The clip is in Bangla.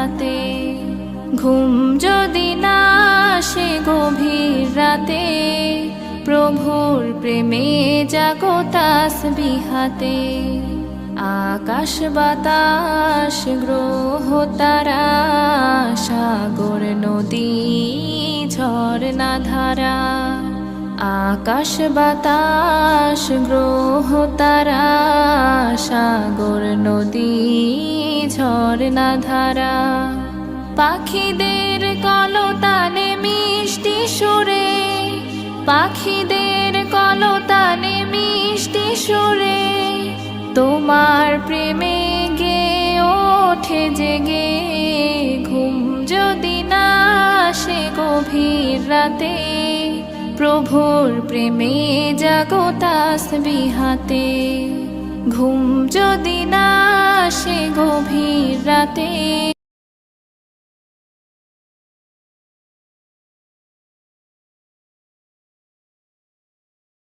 বিহাতে। ঘুম যদি না আসে গভীর রাতে, প্রভুর প্রেমে জাগো তাসবিহাতে। আকাশ বাতাস গ্রহ তারা, সাগর নদী ঝরনা ধারা। আকাশ বাতাস গ্রহ তারা, সাগর নদী ঝরনা ধারা। পাখিদের কলতানে মিষ্টি সুরে, পাখিদের কলতানে মিষ্টি সুরে, তোমার প্রেমে গে ওঠে জেগে। ঘুম যদি না আসে গভীর রাতে, প্রভুর প্রেমে জাগো তাসবিহাতে। ঘুম যদি না আসে গভীর রাতে,